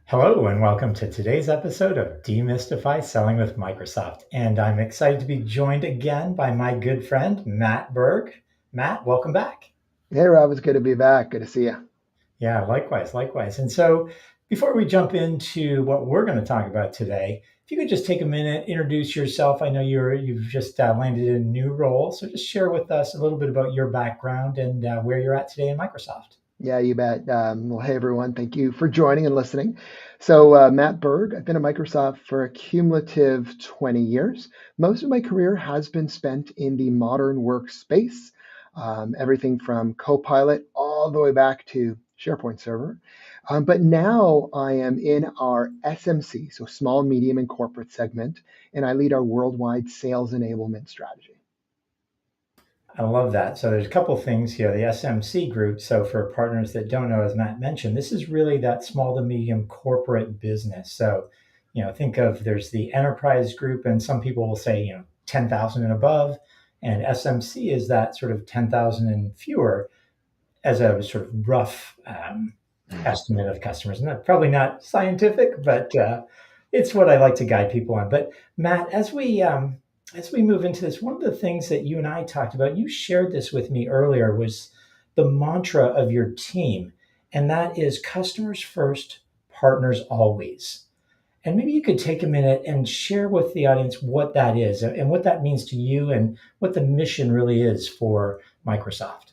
Hello, and welcome to today's episode of Demystify Selling with Microsoft. And I'm excited to be joined again by my good friend, Matt Berg. Matt, welcome back. Hey Rob, it's good to be back. Good to see you. Yeah, likewise, likewise. And so before we jump into what we're going to talk about today, if you could just take a minute, introduce yourself. I know you've just landed in a new role, so just share with us a little bit about your background and where you're at today in Microsoft. Yeah, you bet. Well, hey everyone, thank you for joining and listening. Matt Berg, I've been at Microsoft for a cumulative 20 years. Most of my career has been spent in the modern workspace, everything from Copilot all the way back to SharePoint Server. But now I am in our SMC, so small, medium, and corporate segment, and I lead our worldwide sales enablement strategy. I love that. So there's a couple things here. The SMC group. So for partners that don't know, as Matt mentioned, this is really that small to medium corporate business. So, think of there's the enterprise group, and some people will say, 10,000 and above, and SMC is that sort of 10,000 and fewer as a sort of rough estimate of customers. And that's probably not scientific, but it's what I like to guide people on. But Matt, as we move into this, one of the things that you and I talked about, you shared this with me earlier, was the mantra of your team, and that is customers first, partners always. And maybe you could take a minute and share with the audience what that is and what that means to you and what the mission really is for Microsoft.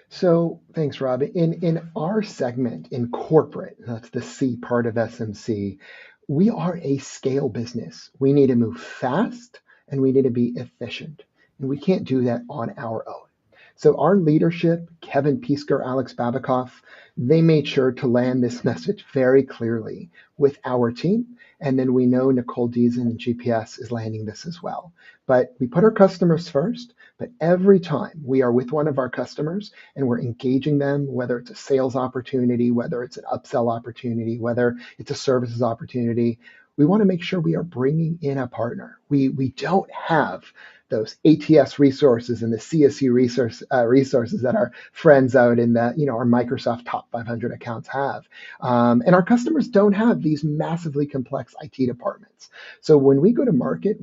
So thanks, Rob. In our segment in corporate, that's the C part of SMC, we are a scale business. We need to move fast and we need to be efficient. And we can't do that on our own. So our leadership, Kevin Piesker, Alex Babikoff, they made sure to land this message very clearly with our team. And then we know Nicole Deason and GPS is landing this as well. But we put our customers first. But every time we are with one of our customers and we're engaging them, whether it's a sales opportunity, whether it's an upsell opportunity, whether it's a services opportunity, we want to make sure we are bringing in a partner. We don't have those ATS resources and the CSU resources that our friends out in the our Microsoft top 500 accounts have, and our customers don't have these massively complex IT departments. So when we go to market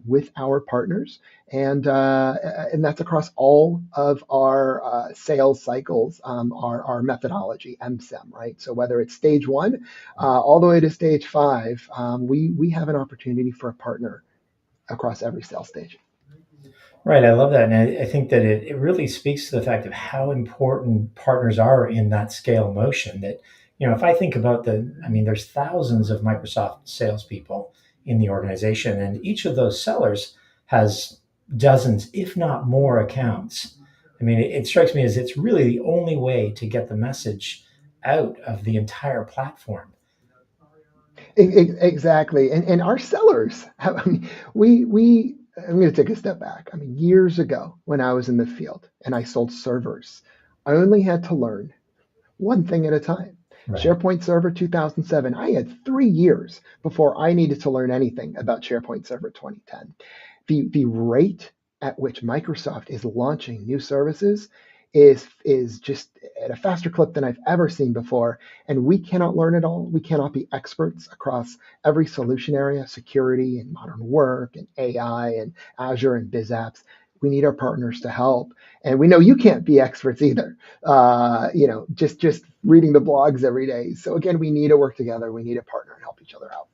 with our partners, and that's across all of our sales cycles, our methodology, MSEM, right? So whether it's stage one all the way to stage five, we have an opportunity for a partner across every sales stage. Right, I love that, and I think that it really speaks to the fact of how important partners are in that scale motion. That if I think about there's thousands of Microsoft salespeople in the organization, and each of those sellers has dozens, if not more, accounts. It strikes me as it's really the only way to get the message out of the entire platform. Exactly, and our sellers. We. I'm going to take a step back. Years ago when I was in the field and I sold servers, I only had to learn one thing at a time. Right. SharePoint Server 2007, I had 3 years before I needed to learn anything about SharePoint Server 2010. The rate at which Microsoft is launching new services is just at a faster clip than I've ever seen before. And we cannot learn it all. We cannot be experts across every solution area, security and modern work and AI and Azure and Biz Apps. We need our partners to help. And we know you can't be experts either. Just reading the blogs every day. So again, we need to work together. We need to partner and help each other out.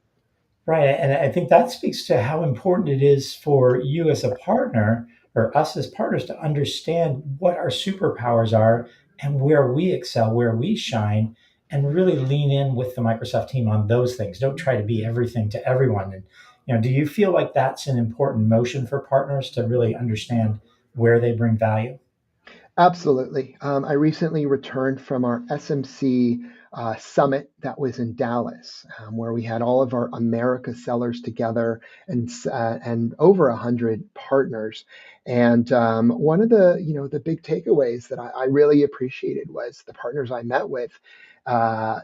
Right. And I think that speaks to how important it is for you as a partner or us as partners to understand what our superpowers are and where we excel, where we shine, and really lean in with the Microsoft team on those things. Don't try to be everything to everyone. And, do you feel like that's an important motion for partners to really understand where they bring value? Absolutely. I recently returned from our SMC summit that was in Dallas, where we had all of our America sellers together and over 100 partners. And one of the big takeaways that I really appreciated was the partners I met with.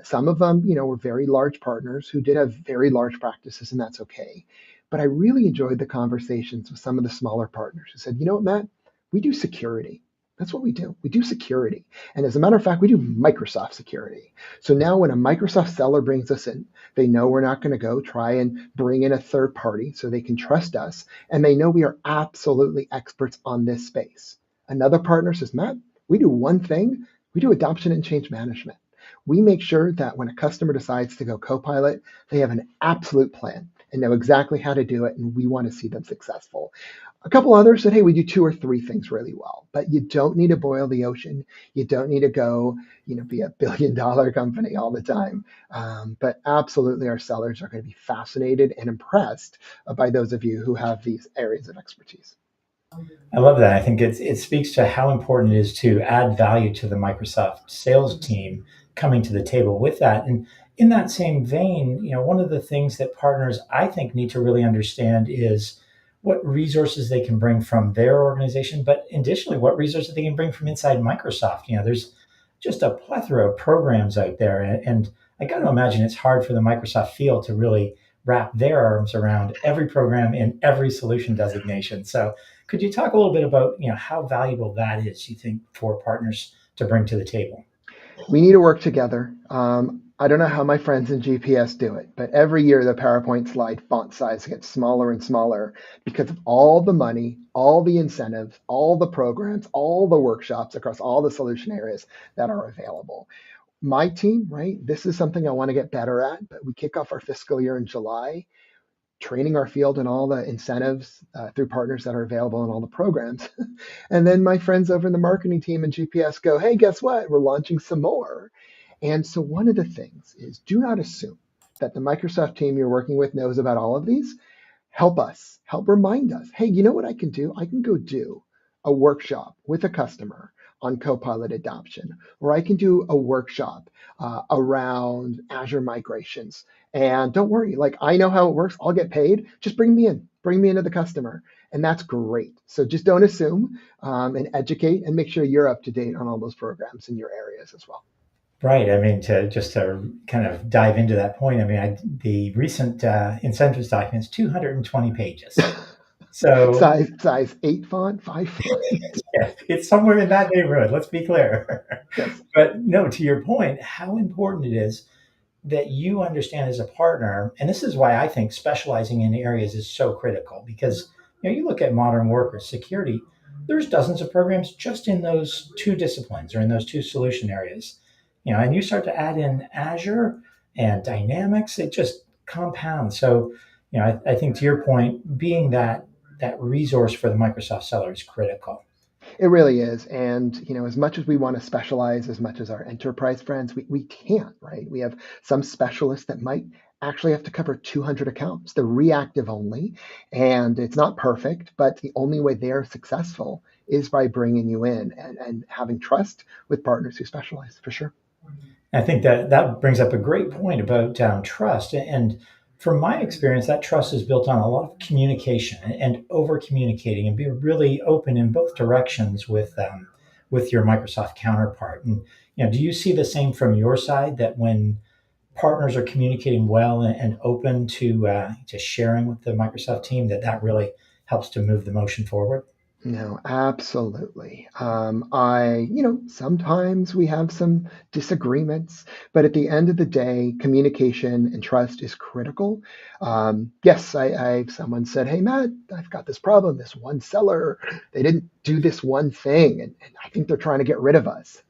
Some of them, were very large partners who did have very large practices, and that's okay. But I really enjoyed the conversations with some of the smaller partners who said, you know what, Matt, we do security. That's what we do. We do security. And as a matter of fact, we do Microsoft security. So now when a Microsoft seller brings us in, they know we're not going to go try and bring in a third party so they can trust us. And they know we are absolutely experts on this space. Another partner says, Matt, we do one thing. We do adoption and change management. We make sure that when a customer decides to go Copilot, they have an absolute plan and know exactly how to do it. And we want to see them successful. A couple others said, hey, we do two or three things really well, but you don't need to boil the ocean. You don't need to go, be a $1 billion company all the time. But absolutely, our sellers are going to be fascinated and impressed by those of you who have these areas of expertise. I love that. I think it speaks to how important it is to add value to the Microsoft sales team coming to the table with that. And in that same vein, one of the things that partners I think need to really understand is what resources they can bring from their organization, but additionally, what resources they can bring from inside Microsoft. There's just a plethora of programs out there, and I got to imagine it's hard for the Microsoft field to really wrap their arms around every program in every solution designation. So could you talk a little bit about how valuable that is, you think, for partners to bring to the table? We need to work together. I don't know how my friends in GPS do it, but every year the PowerPoint slide font size gets smaller and smaller because of all the money, all the incentives, all the programs, all the workshops across all the solution areas that are available. My team, right? This is something I want to get better at, but we kick off our fiscal year in July, training our field and all the incentives through partners that are available in all the programs. And then my friends over in the marketing team and GPS go, hey, guess what? We're launching some more. And so one of the things is do not assume that the Microsoft team you're working with knows about all of these. Help us, help remind us. Hey, you know what I can do? I can go do a workshop with a customer on Copilot adoption, or I can do a workshop around Azure migrations. And don't worry, like I know how it works. I'll get paid. Just bring me into the customer. And that's great. So just don't assume and educate and make sure you're up to date on all those programs in your areas as well. Right. I mean, to kind of dive into that point, I mean, the recent incentives document is 220 pages. So size 8 font, 5 font. yeah, it's somewhere in that neighborhood. Let's be clear. Yes. But no, to your point, how important it is that you understand as a partner, and this is why I think specializing in areas is so critical because you look at modern workers security, there's dozens of programs just in those two disciplines or in those two solution areas. And you start to add in Azure and Dynamics, it just compounds. So, I think to your point, being that resource for the Microsoft seller is critical. It really is. And, as much as we want to specialize, as much as our enterprise friends, we can't, right? We have some specialists that might actually have to cover 200 accounts. They're reactive only, and it's not perfect, but the only way they're successful is by bringing you in and having trust with partners who specialize for sure. I think that brings up a great point about trust. And from my experience, that trust is built on a lot of communication and over communicating and being really open in both directions with your Microsoft counterpart. And do you see the same from your side that when partners are communicating well and open to sharing with the Microsoft team, that really helps to move the motion forward? No, absolutely. Sometimes we have some disagreements, but at the end of the day, communication and trust is critical. Yes, someone said, "Hey, Matt, I've got this problem. This one seller, they didn't do this one thing, and I think they're trying to get rid of us."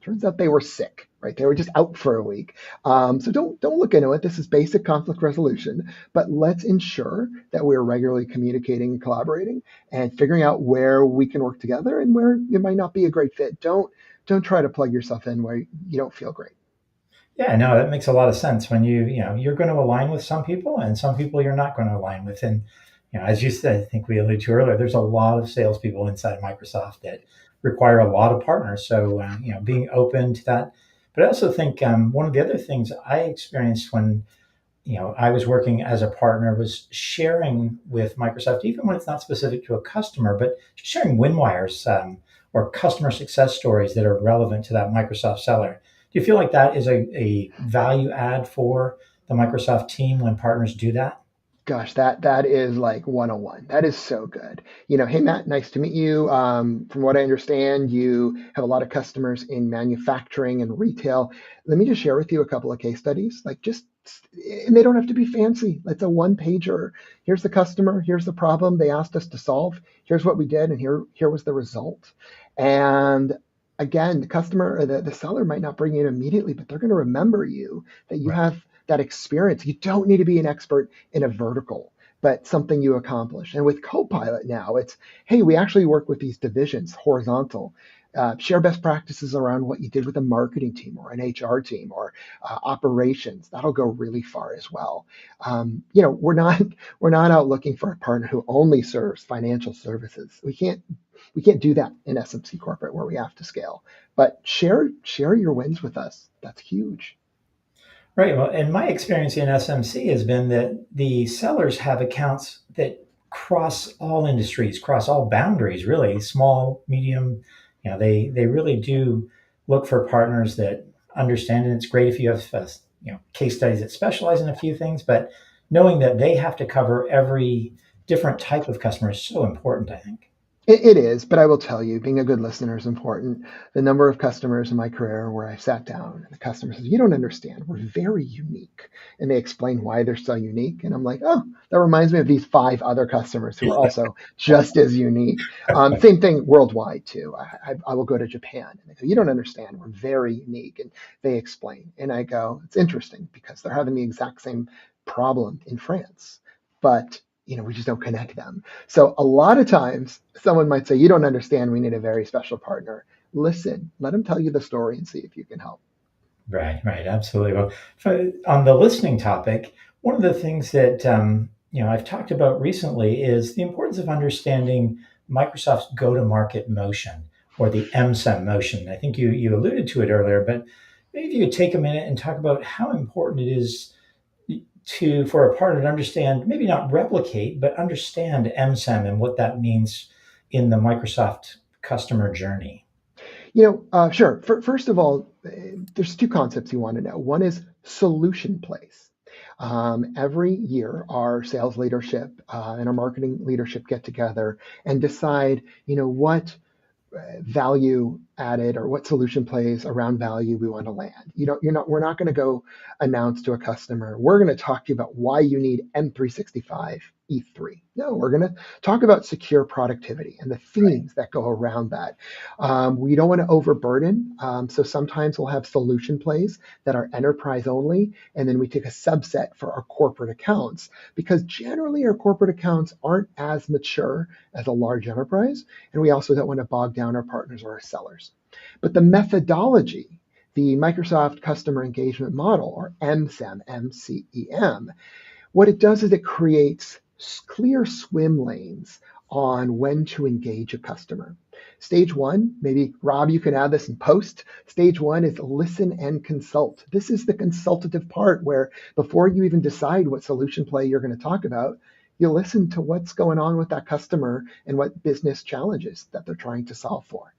Turns out they were sick, right? They were just out for a week. So don't look into it. This is basic conflict resolution, but let's ensure that we're regularly communicating and collaborating and figuring out where we can work together and where it might not be a great fit. Don't try to plug yourself in where you don't feel great. Yeah, no, that makes a lot of sense when you're going to align with some people and some people you're not going to align with. And, as you said, I think we alluded to earlier, there's a lot of salespeople inside Microsoft that require a lot of partners. So, being open to that. But I also think one of the other things I experienced when, I was working as a partner was sharing with Microsoft, even when it's not specific to a customer, but just sharing win wires or customer success stories that are relevant to that Microsoft seller. Do you feel like that is a value add for the Microsoft team when partners do that? Gosh, that is like 101. That is so good. Hey Matt, nice to meet you. From what I understand, you have a lot of customers in manufacturing and retail. Let me just share with you a couple of case studies. And they don't have to be fancy. It's a one pager. Here's the customer. Here's the problem they asked us to solve. Here's what we did, and here was the result. And again, the customer or the seller might not bring you in immediately, but they're going to remember you that you Right. have that experience. You don't need to be an expert in a vertical, but something you accomplish. And with Copilot now, it's, hey, we actually work with these divisions, horizontal. Share best practices around what you did with a marketing team or an HR team or operations. That'll go really far as well. We're not out looking for a partner who only serves financial services. We can't do that in SMC corporate where we have to scale. But share your wins with us. That's huge. Right. Well, and my experience in SMC has been that the sellers have accounts that cross all industries, cross all boundaries, really small, medium. They really do look for partners that understand. And it's great if you have case studies that specialize in a few things, but knowing that they have to cover every different type of customer is so important, I think. It is, but I will tell you, being a good listener is important. The number of customers in my career where I've sat down and the customer says, "You don't understand. We're very unique." And they explain why they're so unique. And I'm like, oh, that reminds me of these five other customers who are also just as unique. Same thing worldwide, too. I will go to Japan and they go, "You don't understand. We're very unique." And they explain. And I go, it's interesting because they're having the exact same problem in France. But we just don't connect them. So a lot of times someone might say, "You don't understand, we need a very special partner." Listen, let them tell you the story and see if you can help. Right, right, absolutely. Well, on the listening topic, one of the things that I've talked about recently is the importance of understanding Microsoft's go-to-market motion or the MSEM motion. I think you alluded to it earlier, but maybe if you could take a minute and talk about how important it is for a partner to understand, maybe not replicate, but understand MSEM and what that means in the Microsoft customer journey. Sure. First of all, there's two concepts you want to know. One is solution plays. Every year, our sales leadership and our marketing leadership get together and decide, what value added or what solution plays around value we want to land. We're not going to go announce to a customer, we're going to talk to you about why you need M365 E3. No, we're going to talk about secure productivity and the themes that go around that. We don't want to overburden. So sometimes we'll have solution plays that are enterprise only, and then we take a subset for our corporate accounts because generally our corporate accounts aren't as mature as a large enterprise. And we also don't want to bog down our partners or our sellers. But the methodology, the Microsoft Customer Engagement Model, or MSEM, MCEM, what it does is it creates clear swim lanes on when to engage a customer. Stage one, maybe Rob, you can add this in post. Stage one is listen and consult. This is the consultative part where before you even decide what solution play you're going to talk about, you listen to what's going on with that customer and what business challenges that they're trying to solve for.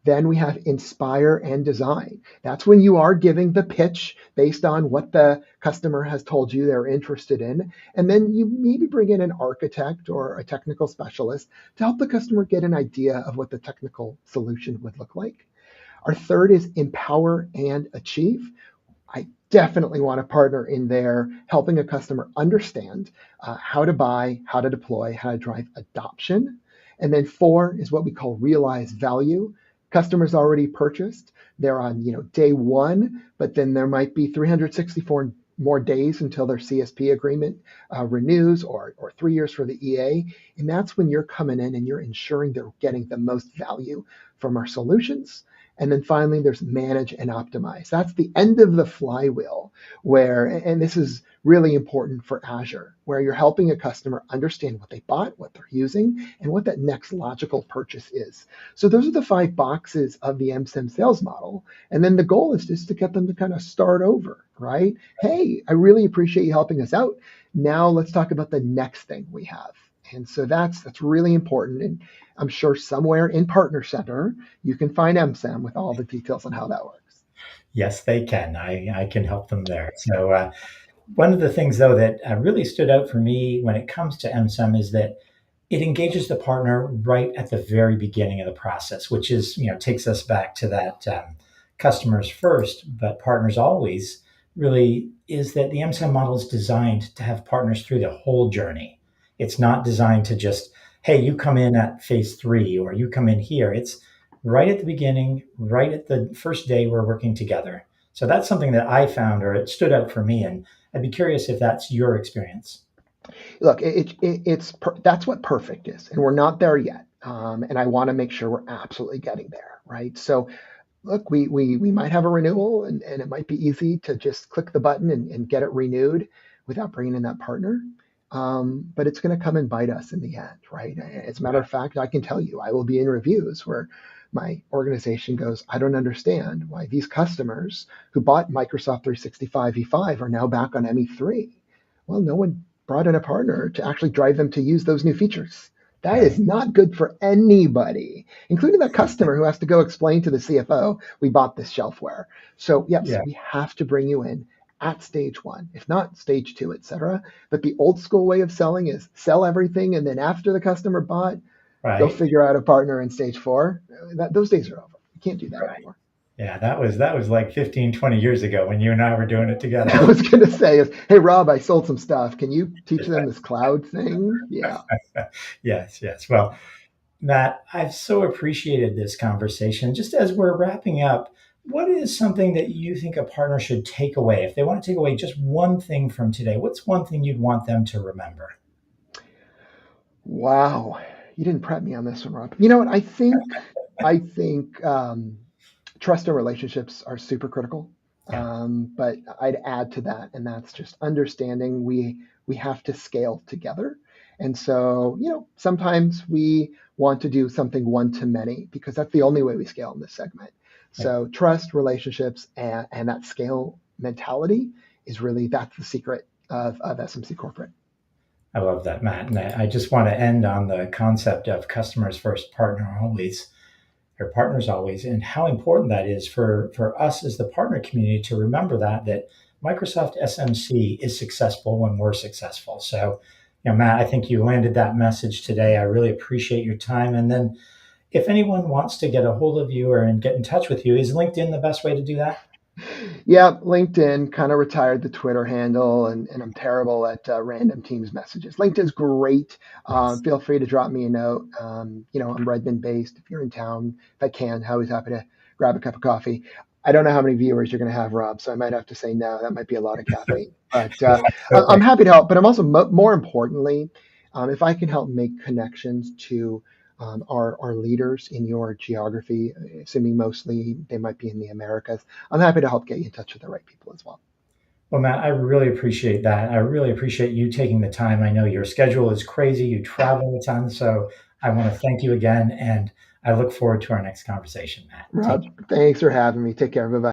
Then we have inspire and design. That's when you are giving the pitch based on what the customer has told you they're interested in. And then you maybe bring in an architect or a technical specialist to help the customer get an idea of what the technical solution would look like. Our third is empower and achieve. I definitely want a partner in there helping a customer understand how to buy, how to deploy, how to drive adoption. And then four is what we call realize value. Customers already purchased. They're on day one, but then there might be 364 more days until their CSP agreement renews or 3 years for the EA. And that's when you're coming in and you're ensuring they're getting the most value from our solutions. And then finally, there's manage and optimize. That's the end of the flywheel where, and this is really important for Azure, where you're helping a customer understand what they bought, what they're using, and what that next logical purchase is. So those are the 5 boxes of the MSIM sales model. And then the goal is just to get them to kind of start over, right? Hey, I really appreciate you helping us out. Now let's talk about the next thing we have. And so that's really important. And I'm sure somewhere in Partner Center, you can find MSAM with all the details on how that works. Yes, they can. I can help them there. So One of the things, though, that really stood out for me when it comes to MSEM is that it engages the partner right at the very beginning of the process, which is, takes us back to that customers first, but partners always really is that the MSM model is designed to have partners through the whole journey. It's not designed to just, hey, you come in at phase three or you come in here. It's right at the beginning, right at the first day we're working together. So that's something that I found, or it stood out for me. And I'd be curious if that's your experience. Look, that's what perfect is, and we're not there yet. And I want to make sure we're absolutely getting there, right? So look, we might have a renewal, and it might be easy to just click the button and get it renewed without bringing in that partner. But it's going to come and bite us in the end, right? As a matter Right. of fact, I can tell you, I will be in reviews where my organization goes, I don't understand why these customers who bought Microsoft 365 E5 are now back on ME3. Well, no one brought in a partner to actually drive them to use those new features. That is Right. not good for anybody, including that customer who has to go explain to the CFO, we bought this shelfware. So, yes, Yeah. we have to bring you in at stage one, if not stage two, et cetera. But the old school way of selling is sell everything, and then after the customer bought, go Right. figure out a partner in stage four. Those days are over. You can't do that Right. anymore. Yeah, that was like 15, 20 years ago when you and I were doing it I together. was going to say is, hey, Rob, I sold some stuff. Can you teach them this cloud thing? Yeah. Yes, yes. Well, Matt, I've so appreciated this conversation. Just as we're wrapping up, what is something that you think a partner should take away? If they want to take away just one thing from today, what's one thing you'd want them to remember? Wow. You didn't prep me on this one, Rob. You know what? I think trust and relationships are super critical. Yeah, But I'd add to that, and that's just understanding we have to scale together. And so, sometimes we want to do something one to many because that's the only way we scale in this segment. yeah. So trust, relationships, and that scale mentality is really that's the secret of SMC corporate. I love that, Matt. And I just want to end on the concept of customers first, partner always, or partners always, and how important that is for us as the partner community to remember that Microsoft SMC is successful when we're successful. So, Matt, I think you landed that message today. I really appreciate your time. And then, if anyone wants to get a hold of you or and get in touch with you, is LinkedIn the best way to do that? Yeah, LinkedIn kind of retired the Twitter handle, and I'm terrible at random Teams messages. LinkedIn's great. Yes. Feel free to drop me a note. I'm Redmond based. If you're in town, if I can, always happy to grab a cup of coffee. I don't know how many viewers you're going to have, Rob, so I might have to say no. That might be a lot of caffeine. But That's I'm okay. happy to help. But I'm also, more importantly, if I can help make connections to our leaders in your geography, assuming mostly they might be in the Americas, I'm happy to help get you in touch with the right people as well. Well, Matt, I really appreciate that. I really appreciate you taking the time. I know your schedule is crazy. You travel a ton. So I want to thank you again. And I look forward to our next conversation, Matt. Take Rob, care. thanks for having me. Take care. Bye bye.